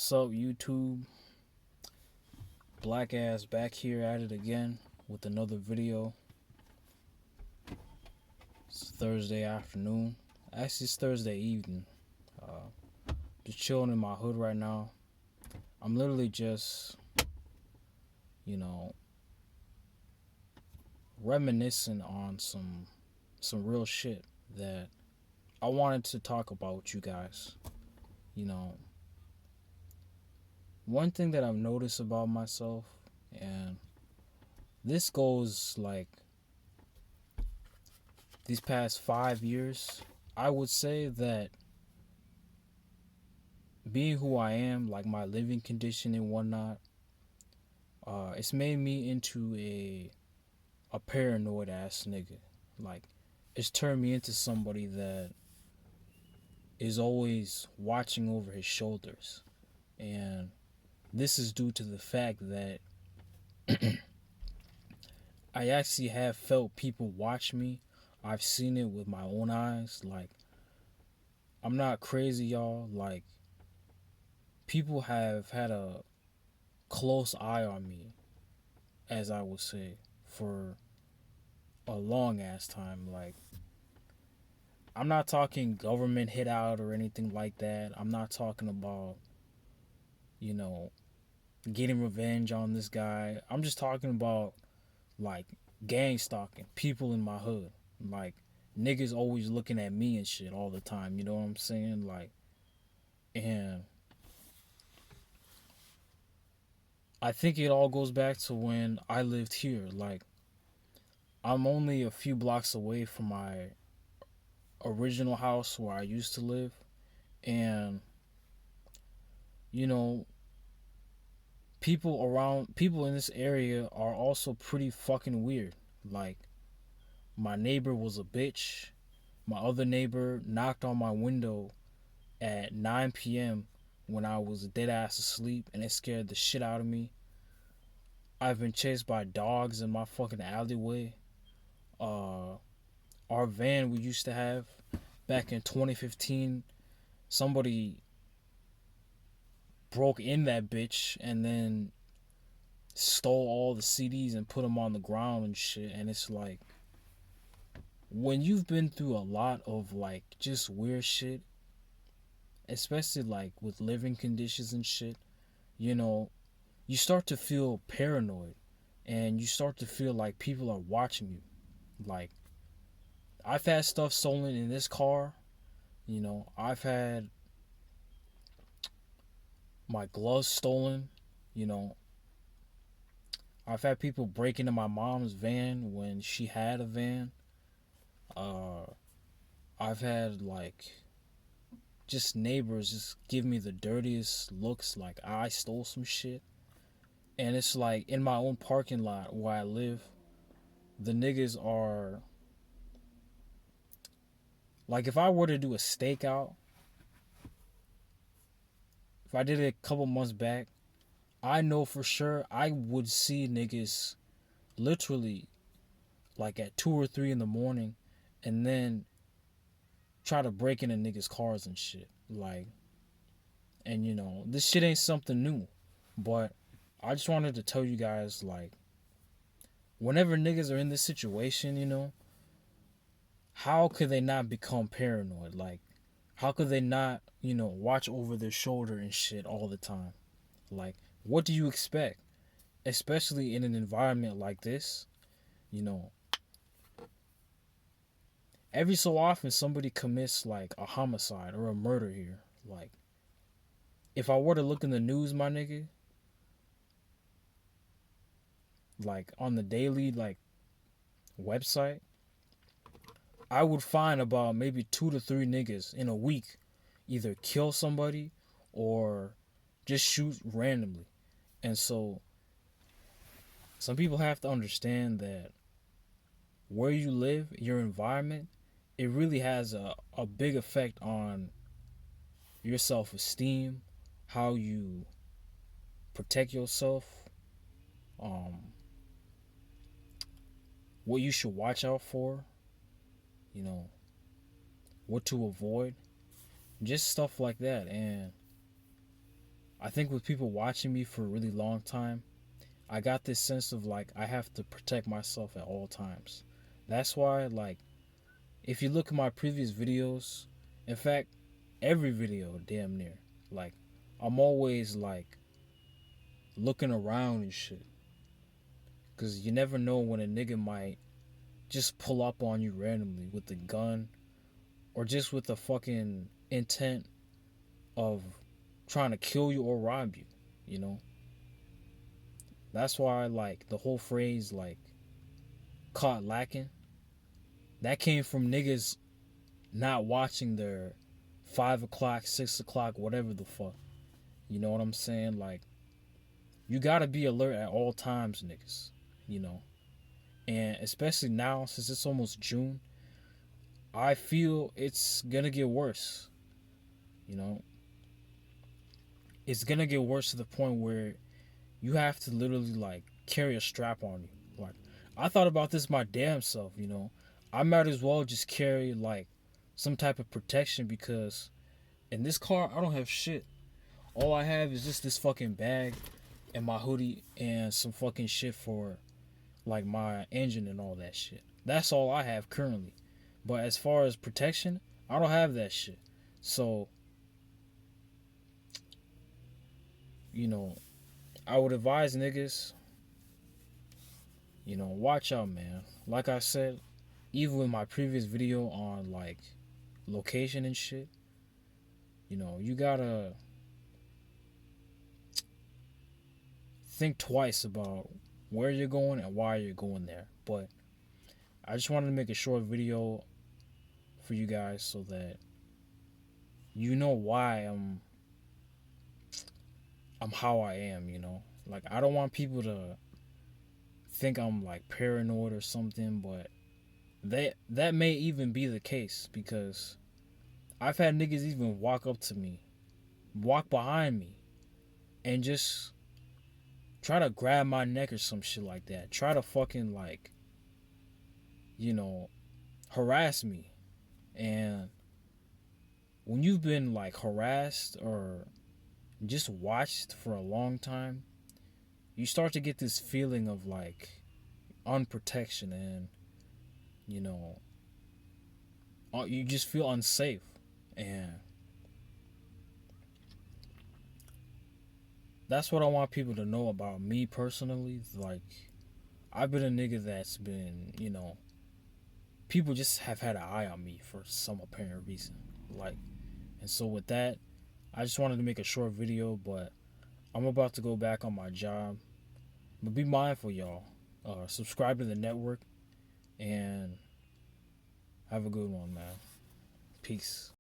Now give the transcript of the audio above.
What's up, YouTube? Black ass back here at it again with another video. It's Thursday afternoon. Actually, it's Thursday evening. Just chilling in my hood right now. I'm literally just, you know, reminiscing on some real shit that I wanted to talk about with you guys. You know, one thing that I've noticed about myself, and this goes like these past 5 years, I would say that being who I am, like my living condition and whatnot, it's made me into a paranoid ass nigga. Like, it's turned me into somebody that is always watching over his shoulders. And this is due to the fact that I actually have felt people watch me. I've seen it with my own eyes. Like, I'm not crazy, y'all. Like, people have had a close eye on me, as I would say, for a long ass time. Like, I'm not talking government hit out or anything like that. I'm not talking about, you know, getting revenge on this guy. I'm just talking about like gang stalking people in my hood. Like, niggas always looking at me and shit all the time. You know what I'm saying? Like, and I think it all goes back to when I lived here. Like, I'm only a few blocks away from my original house where I used to live. And, you know, people in this area are also pretty fucking weird. Like, my neighbor was a bitch. My other neighbor knocked on my window at 9 p.m. when I was dead ass asleep, and it scared the shit out of me. I've been chased by dogs in my fucking alleyway. Our van we used to have back in 2015, somebody broke in that bitch and then stole all the CDs and put them on the ground and shit. And it's like, when you've been through a lot of like just weird shit, especially like with living conditions and shit, you know, you start to feel paranoid and you start to feel like people are watching you. Like, I've had stuff stolen in this car. You know, I've had my gloves stolen. You know, I've had people break into my mom's van when she had a van. Uh, I've had like just neighbors just give me the dirtiest looks like I stole some shit. And it's like in my own parking lot where I live, the niggas are like, if I were to do a stakeout, if I did it a couple months back, I know for sure I would see niggas literally like at 2 or 3 in the morning and then try to break into niggas' cars and shit. Like, and you know, this shit ain't something new. But I just wanted to tell you guys, like, whenever niggas are in this situation, you know, how could they not become paranoid? Like, how could they not, you know, watch over their shoulder and shit all the time? Like, what do you expect? Especially in an environment like this, you know, every so often somebody commits like a homicide or a murder here. Like, if I were to look in the news, my nigga, like on the daily like website, I would find about maybe 2 to 3 niggas in a week either kill somebody or just shoot randomly. And so some people have to understand that where you live, your environment, it really has a big effect on your self-esteem, how you protect yourself, um, what you should watch out for, you know, what to avoid, just stuff like that. And I think with people watching me for a really long time, I got this sense of like I have to protect myself at all times. That's why, like, if you look at my previous videos, in fact, every video damn near, like, I'm always like looking around and shit. Cause you never know when a nigga might just pull up on you randomly with a gun or just with the fucking intent of trying to kill you or rob you, you know? That's why like the whole phrase like caught lacking, that came from niggas not watching their 5 o'clock, 6 o'clock, whatever the fuck. You know what I'm saying? Like you gotta be alert at all times, niggas. You know? And especially now since it's almost June, I feel it's gonna get worse. You know? It's gonna get worse to the point where you have to literally like carry a strap on you. Like I thought about this my damn self, you know. I might as well just carry like some type of protection because in this car I don't have shit. All I have is just this fucking bag and my hoodie and some fucking shit for like my engine and all that shit. That's all I have currently. But as far as protection, I don't have that shit. So, you know, I would advise niggas, watch out, man. Like I said, even with my previous video on like location and shit, you gotta think twice about where you're going and why you're going there. But I just wanted to make a short video for you guys so that you know why I'm how I am, Like I don't want people to think I'm like paranoid or something, but that may even be the case because I've had niggas even walk up to me, walk behind me, and just try to grab my neck or some shit like that. Try to fucking like, you know, harass me. And when you've been like harassed or just watched for a long time, you start to get this feeling of like unprotection and, you know, you just feel unsafe. And that's what I want people to know about me personally. Like, I've been a nigga that's been, people just have had an eye on me for some apparent reason. Like, and so with that, I just wanted to make a short video, but I'm about to go back on my job. But be mindful, y'all. Subscribe to the network and have a good one, man. Peace.